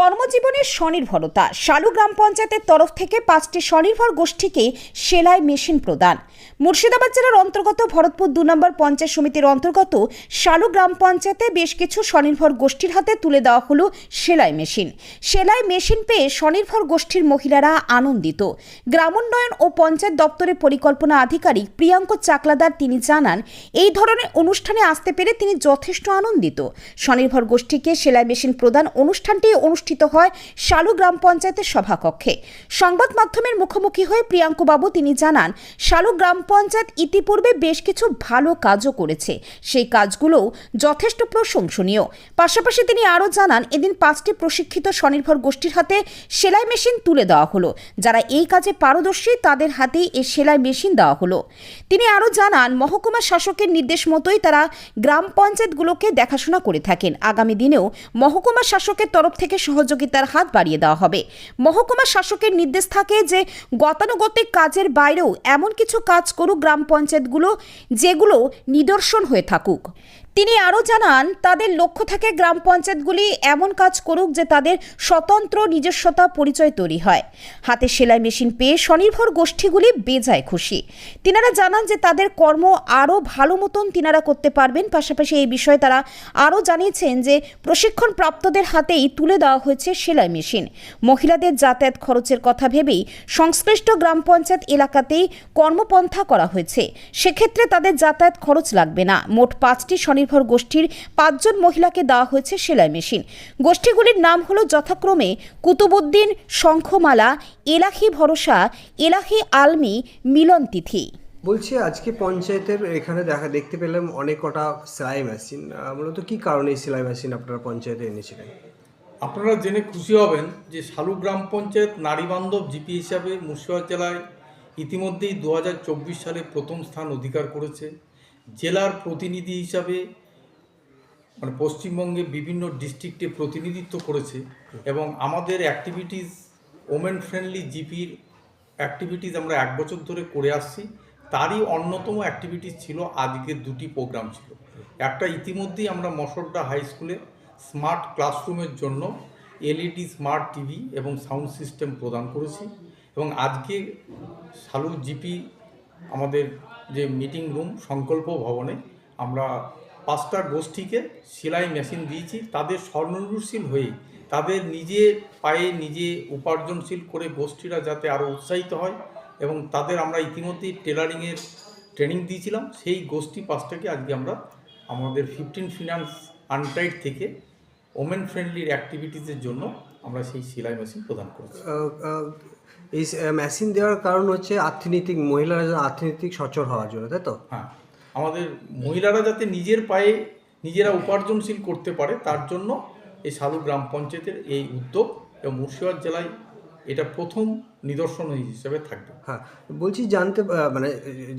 কর্মজীবনের স্বনির্ভরতা। শালু গ্রাম পঞ্চায়েতের তরফ থেকে 5টি স্বনির্ভর গোষ্ঠীকে সেলাই মেশিন প্রদান। মুর্শিদাবাদ জেলার অন্তর্গত ভরতপুর 2 নম্বর পঞ্চায়েত সমিতির অন্তর্গত শালু গ্রাম পঞ্চায়েতে বেশ কিছু স্বনির্ভর গোষ্ঠীর হাতে তুলে দেওয়া হলো সেলাই মেশিন। সেলাই মেশিন পেয়ে স্বনির্ভর গোষ্ঠীর মহিলারা আনন্দিত। গ্রামোন্নয়ন ও পঞ্চায়েত দপ্তরের পরিকল্পনা আধিকারিক প্রিয়াঙ্ক চাকলাদার তিনি জানান, এই ধরনের অনুষ্ঠানে আসতে পেরে তিনি যথেষ্ট আনন্দিত। স্বনির্ভর গোষ্ঠীকে সেলাই মেশিন প্রদান অনুষ্ঠানটি অনুষ্ঠিত হয় শালু গ্রাম পঞ্চায়েতের সভাকক্ষে। সংবাদ মাধ্যমের মুখোমুখি হয়ে প্রিয়াঙ্ক বাবু তিনি জানান, শালু গ্রাম পঞ্চায়েত ইতিপূর্বে বেশ কিছু ভালো কাজও করেছে, সেই কাজগুলোও যথেষ্ট প্রশংসনীয়। পাশাপাশি তিনি আরও জানান, এদিন 5টি প্রশিক্ষিত স্বনির্ভর গোষ্ঠীর হাতে সেলাই মেশিন তুলে দেওয়া হলো। যারা এই কাজে পারদর্শী তাদের হাতেই এই সেলাই মেশিন দেওয়া হলো। তিনি আরও জানান, মহকুমা শাসকের নির্দেশ মতোই তারা গ্রাম পঞ্চায়েতগুলোকে দেখাশোনা করে থাকেন। আগামী দিনেও মহকুমা শাসকের তরফ থেকে সহযোগিতার হাত বাড়িয়ে দেওয়া হবে। মহকুমা শাসকের নির্দেশ থাকে যে গতানুগতিক কাজের বাইরেও এমন কিছু কাজ করুক গ্রাম পঞ্চায়েতগুলো যেগুলো নিদর্শন হয়ে থাকুক। তিনি আরও জানান, তাদের লক্ষ্য থাকে গ্রাম পঞ্চায়েতগুলি এমন কাজ করুক যে তাদের স্বতন্ত্র নিজস্বতা পরিচয় তৈরি হয়। হাতে সেলাই মেশিন পেয়ে স্বনির্ভর গোষ্ঠীগুলি বেজায় খুশি। তিনারা জানান যে তাদের কর্ম আরও ভালো মতন তিনারা করতে পারবেন। পাশাপাশি এই বিষয়ে তারা আরও জানিয়েছেন যে প্রশিক্ষণ প্রাপ্তদের হাতেই তুলে দেওয়া হয়েছে সেলাই মেশিন। মহিলাদের যাতায়াত খরচের কথা ভেবেই সংশ্লিষ্ট গ্রাম পঞ্চায়েত এলাকাতেই কর্মপন্থা করা হয়েছে। সেক্ষেত্রে তাদের যাতায়াত খরচ লাগবে না। মোট 5টি স্বনির্ভর গোষ্ঠীর 5 জন মহিলাকে দেওয়া হয়েছে সেলাই মেশিন। গোষ্ঠীগুলির নাম হলো যথাক্রমে কুতুবুদ্দিন, শঙ্খমালা, এলাহি ভরসা, এলাহি আলমি, মিলন তিথি। বলছি, আজকে পঞ্চায়েতের এখানে দেখতে পেলাম অনেক কটা সেলাই মেশিন। মূলত কি কারণে এই সেলাই মেশিন আপনারা পঞ্চায়েতে এনেছিলেন? আপনারা জেনে খুশি হবেন যে শালু গ্রাম পঞ্চায়েত নারী বান্ধব জিপি হিসাবে মুর্শিদাবাদ জেলায় ইতিমধ্যেই 2024 সালে প্রথম স্থান অধিকার করেছে। জেলার প্রতিনিধি হিসাবে পশ্চিমবঙ্গে বিভিন্ন ডিস্ট্রিক্টে প্রতিনিধিত্ব করেছে এবং আমাদের অ্যাক্টিভিটিস ওমেন ফ্রেন্ডলি জিপির অ্যাক্টিভিটিস আমরা 1 বছর ধরে করে আসছি। তারই অন্যতম অ্যাক্টিভিটিস ছিল আজকের 2টি প্রোগ্রাম ছিল। একটা ইতিমধ্যেই আমরা মশরডা হাই স্কুলে স্মার্ট ক্লাসরুমের জন্য এলইডি স্মার্ট টিভি এবং সাউন্ড সিস্টেম প্রদান করেছি এবং আজকে শালু জিপি আমাদের যে মিটিং রুম সংকল্প ভবনে আমরা 5টা গোষ্ঠীকে সেলাই মেশিন দিয়েছি। তাদের স্বনির্ভরশীল হয়ে তাদের নিজের পায়ে নিজে উপার্জনশীল করে গোষ্ঠীরা যাতে আরও উৎসাহিত হয় এবং তাদের আমরা ইতিমধ্যেই টেলারিংয়ের ট্রেনিং দিয়েছিলাম। সেই গোষ্ঠী 5টাকে আজকে আমরা আমাদের 15 ফিনান্স আনটাইড থেকে ওমেন ফ্রেন্ডলির অ্যাক্টিভিটিসের জন্য আমরা সেই সেলাই মেশিন প্রদান করেছি। এই মেশিন দেওয়ার কারণ হচ্ছে অর্থনৈতিক, মহিলারা অর্থনৈতিক সচ্ছল হওয়ার জন্য, তাই তো? হ্যাঁ, আমাদের মহিলারা যাতে নিজের পায়ে নিজেরা উপার্জনশীল করতে পারে তার জন্য এই শালু গ্রাম পঞ্চায়েতের এই উদ্যোগ এবং মুর্শিদাবাদ জেলায় এটা প্রথম নিদর্শন হিসেবে থাকবে। হ্যাঁ, বলছি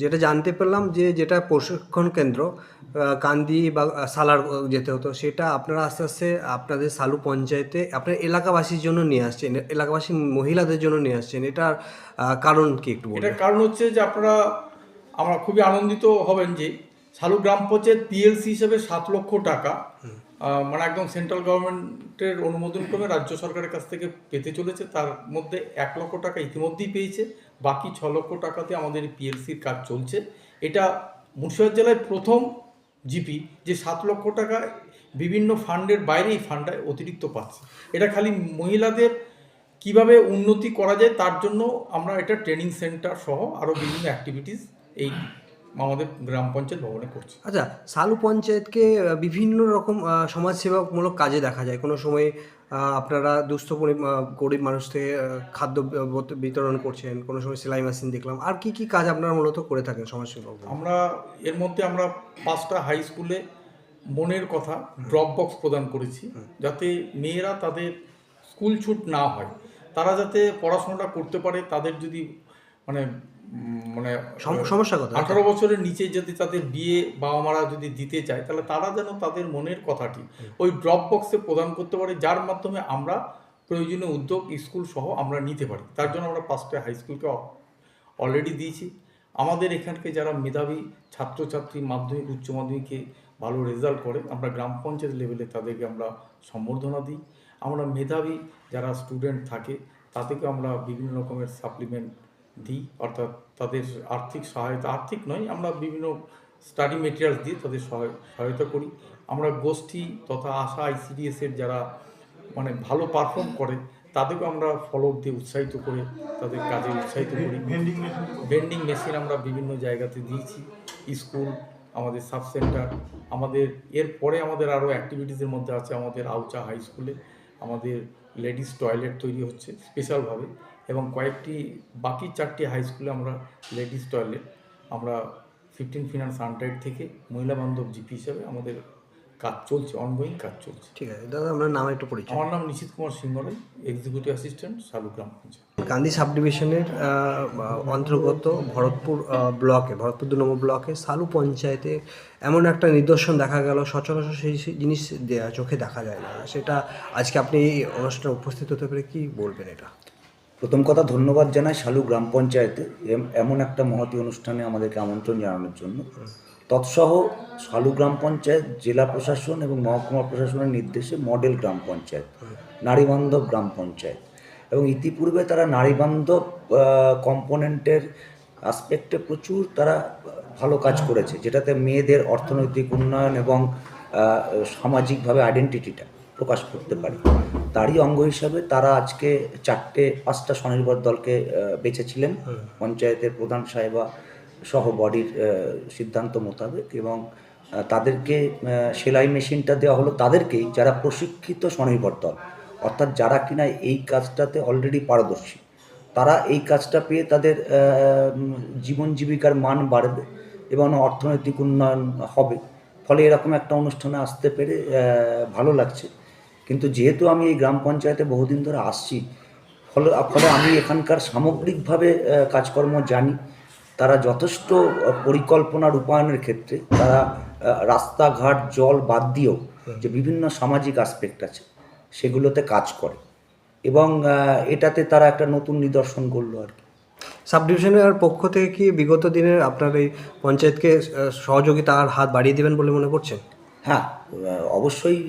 যেটা জানতে পারলাম যেটা প্রশিক্ষণ কেন্দ্র কান্দি বা সালার যেতে হতো, সেটা আপনারা আস্তে আস্তে আপনাদের শালু পঞ্চায়েতে আপনার এলাকাবাসীর জন্য নিয়ে আসছেন, এলাকাবাসী মহিলাদের জন্য নিয়ে আসছেন। এটার কারণ কি একটু বলুন? এটার কারণ হচ্ছে যে আমরা খুবই আনন্দিত হবেন যে শালু গ্রাম পঞ্চায়েত পিএলসি হিসেবে 7 লক্ষ টাকা একদম সেন্ট্রাল গভর্নমেন্টের অনুমোদন ক্রমে রাজ্য সরকারের কাছ থেকে পেতে চলেছে। তার মধ্যে 1 লক্ষ টাকা ইতিমধ্যেই পেয়েছে, বাকি 6 লক্ষ টাকাতে আমাদের পিএলসির কাজ চলছে। এটা মুর্শিদাবাদ জেলায় প্রথম জিপি যে 7 লক্ষ টাকা বিভিন্ন ফান্ডের বাইরে এই ফান্ডে অতিরিক্ত পাচ্ছে। এটা খালি মহিলাদের কিভাবে উন্নতি করা যায় তার জন্য আমরা এটা ট্রেনিং সেন্টার সহ আরও বিভিন্ন অ্যাক্টিভিটিস এই আমাদের গ্রাম পঞ্চায়েত ভবনে করছি। আচ্ছা, শালু পঞ্চায়েতকে বিভিন্ন রকম সমাজসেবামূলক কাজে দেখা যায়। কোনো সময় আপনারা দুস্থ গরিব মানুষকে খাদ্য বিতরণ করছেন, কোনো সময় সেলাই মেশিন দেখলাম। আর কি কি কাজ আপনারা মূলত করে থাকেন সমাজসেবা? আমরা এর মধ্যে 5টা হাই স্কুলে মনের কথা ড্রপ বক্স প্রদান করেছি, যাতে মেয়েরা তাদের স্কুল ছুট না হয়, তারা যাতে পড়াশোনাটা করতে পারে। তাদের যদি সমস্যা কথা 18 বছরের নিচে যদি তাদের বিয়ে বাবা মারা যদি দিতে চায়, তাহলে তারা যেন তাদের মনের কথাটি ওই ড্রপ বক্সে প্রদান করতে পারে, যার মাধ্যমে আমরা প্রয়োজনীয় উদ্যোগ স্কুল সহ আমরা নিতে পারি। তার জন্য আমরা 5টা হাই স্কুলকে অলরেডি দিয়েছি। আমাদের এখানকে যারা মেধাবী ছাত্রছাত্রী মাধ্যমিক উচ্চ মাধ্যমিকে ভালো রেজাল্ট করে আমরা গ্রাম পঞ্চায়েত লেভেলে তাদেরকে আমরা সম্বর্ধনা দিই। আমরা মেধাবী যারা স্টুডেন্ট থাকে তাদেরকে আমরা বিভিন্ন রকমের সাপ্লিমেন্ট দিই, অর্থাৎ তাদের আর্থিক সহায়তা, আর্থিক নয়, আমরা বিভিন্ন স্টাডি মেটেরিয়ালস দিয়ে তাদের সহায়তা করি। আমরা গোষ্ঠী তথা আশা আইসিডিএসের যারা মানে ভালো পারফর্ম করে তাদেরকে আমরা ফলক দিয়ে উৎসাহিত করে তাদের কাজে উৎসাহিত করি। ভেন্ডিং মেশিন আমরা বিভিন্ন জায়গাতে দিয়েছি, স্কুল, আমাদের সাব সেন্টার, আমাদের এরপরে আমাদের আরও অ্যাক্টিভিটিসের মধ্যে আছে আমাদের আউচা হাই স্কুলে আমাদের লেডিস টয়লেট তৈরি হচ্ছে স্পেশালভাবে, এবং কয়েকটি বাকি 4টি হাই স্কুলে আমরা লেডিস টয়লেট আমরা 15 ফিনান্স আনটাইড থেকে মহিলা বান্ধব জিপি হিসাবে আমাদের কাজ চলছে, অনগোয়িং কাজ চলছে। ঠিক আছে দাদা, আপনার নাম একটু পরিচয়। আমার নাম Nishit Kumar Singharai, executive assistant Salugram panchayat. Gandhi sub ডিভিশনের অন্তর্গত ভরতপুর ব্লকে, ভরতপুর 2 নম্বর ব্লকে সালু পঞ্চায়েতে এমন একটা নিদর্শন দেখা গেল, সচরাচর সেই জিনিস চোখে দেখা যায় না, সেটা আজকে আপনি এই অনুষ্ঠানে উপস্থিত হতে পেরে কি বলবেন এটা? প্রথম কথা ধন্যবাদ জানাই শালু গ্রাম পঞ্চায়েতে এমন একটা মহতী অনুষ্ঠানে আমাদেরকে আমন্ত্রণ জানানোর জন্য। তৎসহ শালু গ্রাম পঞ্চায়েত জেলা প্রশাসন এবং মহকুমা প্রশাসনের নির্দেশে মডেল গ্রাম পঞ্চায়েত, নারীবান্ধব গ্রাম পঞ্চায়েত, এবং ইতিপূর্বে তারা নারীবান্ধব কম্পোনেন্টের আসপেক্টে প্রচুর তারা ভালো কাজ করেছে, যেটাতে মেয়েদের অর্থনৈতিক উন্নয়ন এবং সামাজিকভাবে আইডেন্টিটিটা প্রকাশ করতে পারে। তারই অঙ্গ হিসাবে তারা আজকে 4-5টা স্বনির্ভর দলকে বেছেছিলেন পঞ্চায়েতের প্রধান সাহেবা সহ বডির সিদ্ধান্ত মোতাবেক, এবং তাদেরকে সেলাই মেশিনটা দেওয়া হলো তাদেরকেই যারা প্রশিক্ষিত স্বনির্ভর দল, অর্থাৎ যারা কিনা এই কাজটাতে অলরেডি পারদর্শী। তারা এই কাজটা পেয়ে তাদের জীবন জীবিকার মান বাড়বে এবং অর্থনৈতিক উন্নয়ন হবে। ফলে এরকম একটা অনুষ্ঠানে আসতে পেরে ভালো লাগছে। কিন্তু যেহেতু আমি এই গ্রাম পঞ্চায়েতে বহুদিন ধরে আসছি, ফলে আমি এখানকার সামগ্রিকভাবে কাজকর্ম জানি। তারা যথেষ্ট পরিকল্পনা রূপায়ণের ক্ষেত্রে তারা রাস্তাঘাট জল বাদ দিয়েও যে বিভিন্ন সামাজিক আসপেক্ট আছে সেগুলোতে কাজ করে, এবং এটাতে তারা একটা নতুন নিদর্শন করলো আর কি। সাব ডিভিশনের পক্ষ থেকে কি বিগত দিনের আপনার এই পঞ্চায়েতকে সহযোগিতার হাত বাড়িয়ে দেবেন বলে মনে করছেন? হ্যাঁ, অবশ্যই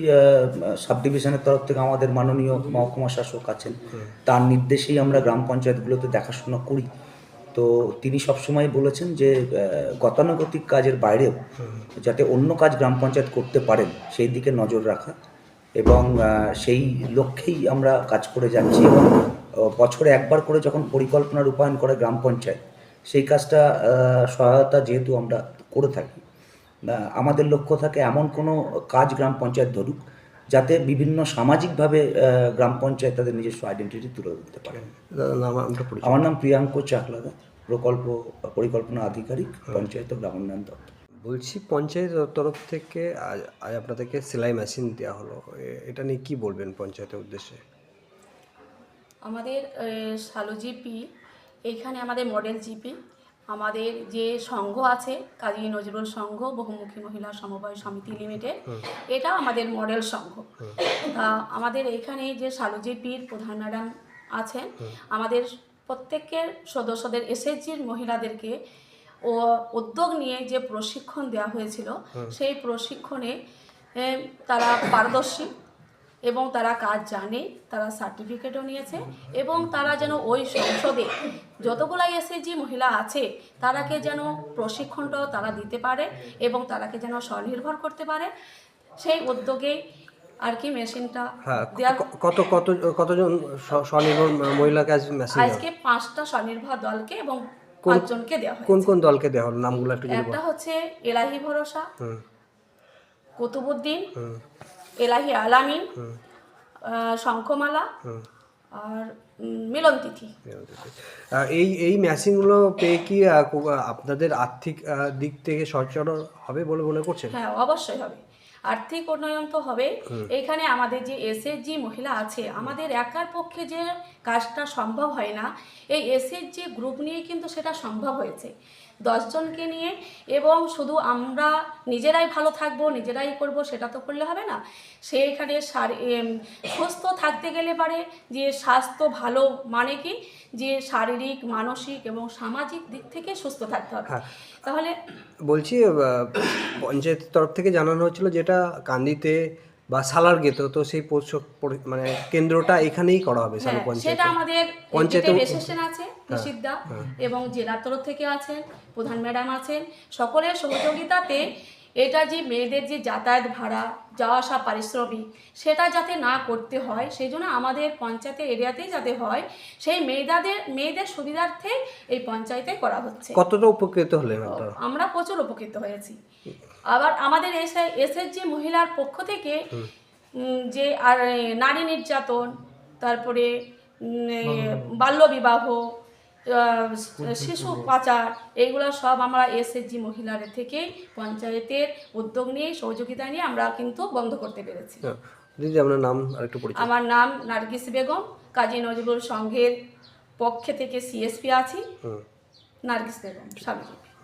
সাব ডিভিশনের তরফ থেকে আমাদের মাননীয় মহকুমা শাসক আছেন, তার নির্দেশেই আমরা গ্রাম পঞ্চায়েতগুলোতে দেখাশোনা করি। তো তিনি সবসময় বলেছেন যে গতানুগতিক কাজের বাইরেও যাতে অন্য কাজ গ্রাম পঞ্চায়েত করতে পারেন সেই দিকে নজর রাখা, এবং সেই লক্ষ্যেই আমরা কাজ করে যাচ্ছি। এবং বছরে একবার করে যখন পরিকল্পনা রূপায়ণ করে গ্রাম পঞ্চায়েত, সেই কাজটা সহায়তা যেহেতু আমরা করে থাকি, আমাদের লক্ষ্য থাকে এমন কোনো কাজ গ্রাম পঞ্চায়েত ধরুক যাতে বিভিন্ন সামাজিকভাবে গ্রাম পঞ্চায়েত তাদের নিজস্ব আইডেন্টিটি তুলে ধরতে পারে। আমার নাম প্রিয়াঙ্ক চাকলাদা, পরিকল্পনা আধিকারিক, পঞ্চায়েত ও গ্রামোন্নয়ন দপ্তর। বলছি, পঞ্চায়েত তরফ থেকে আজ আপনাদেরকে সেলাই মেশিন দেওয়া হলো, এটা নিয়ে কি বলবেন পঞ্চায়েতের উদ্দেশ্যে? আমাদের শালু জিপি, এইখানে আমাদের মডেল জিপি, আমাদের যে সংঘ আছে কাজী নজরুল সংঘ বহুমুখী মহিলা সমবায় সমিতি লিমিটেড, এটা আমাদের মডেল সংঘ। তা আমাদের এইখানে যে শালু জিপির প্রধান ম্যাডাম আছেন, আমাদের প্রত্যেকের সদস্যদের এসএইচজির মহিলাদেরকে ও উদ্যোগ নিয়ে যে প্রশিক্ষণ দেওয়া হয়েছিল, সেই প্রশিক্ষণে তারা পারদর্শী এবং তারা কাজ জানে, তারা সার্টিফিকেটও নিয়েছে, এবং তারা যেন ওই সংসদে যতগুলো এসএইচজি মহিলা আছে তারাকে যেন প্রশিক্ষণটাও তারা দিতে পারে এবং তারাকে যেন স্বনির্ভর করতে পারে, সেই উদ্যোগেই আর কি মেশিনটা দেওয়া। কতজন স্বনির্ভর মহিলাকে আজ মেশিন? আজকে 5টা স্বনির্ভর দলকে এবং 5 জনকে দেওয়া হয়েছে। কোন কোন দলকে দেওয়া হলো নামগুলো একটু? একটা হচ্ছে এলাহি ভরসা, কুতুবুদ্দিন, এলাহি আলামিন, শঙ্খমালা আর মিলন তিথি। এই মেশিনগুলো পেয়ে কি আপনাদের আর্থিক দিক থেকে সচল হবে বলে মনে করছেন? হ্যাঁ, অবশ্যই হবে, আর্থিক উন্নয়ন তো হবে। এইখানে আমাদের যে এসএইচজি মহিলা আছে, আমাদের একার পক্ষে যে কাজটা সম্ভব হয় না, এই এসএইচজি গ্রুপ নিয়ে কিন্তু সেটা সম্ভব হয়েছে। 10 জনকে নিয়ে, এবং শুধু আমরা নিজেরাই ভালো থাকবো, নিজেরাই করব সেটা তো করলে হবে না। সেইখানে সুস্থ থাকতে গেলে পারে যে স্বাস্থ্য ভালো মানে কি, যে শারীরিক, মানসিক এবং সামাজিক দিক থেকে সুস্থ থাকতে হবে। হ্যাঁ। তাহলে বলছি পঞ্চায়েতের তরফ থেকে জানানো হচ্ছিল যেটা কান্দিতে বা সালার গেতে তো সেই মানে কেন্দ্রটা এখানেই করা হবে সালু হ্যাঁ, পঞ্চায়েতে। সেটা আমাদের পঞ্চায়েতে রেজিস্ট্রেশন আছে, নিষিদ্ধা, এবং জেলার তরফ থেকে আছেন, প্রধান ম্যাডাম আছেন, সকলের সহযোগিতাতে এটা যে মেয়েদের যে যাতায়াত ভাড়া, যাওয়া আসা পারিশ্রমিক, সেটা যাতে না করতে হয়, সেই জন্য আমাদের পঞ্চায়েতের এরিয়াতেই যাতে হয়, সেই মেয়েদের সুবিধার্থে এই পঞ্চায়েতে করা হচ্ছে। কতটা উপকৃত হলেন আপনারা? আমরা প্রচুর উপকৃত হয়েছি। আবার আমাদের এসএসজি মহিলার পক্ষ থেকে যে আর নারী নির্যাতন, তারপরে বাল্যবিবাহ, শিশু পাচার, এইগুলো সব আমরা এসএসজি মহিলার থেকে পঞ্চায়েতের উদ্যোগ নিয়ে, সহযোগিতা নিয়ে আমরা কিন্তু বন্ধ করতে পেরেছি। দিদি আপনার নাম আর একটু পরিচয়। আমার নাম নার্গিস বেগম, কাজী নজরুল সংঘের পক্ষে থেকে সিএসপি আছি, নার্গিস বেগম, স্বামী।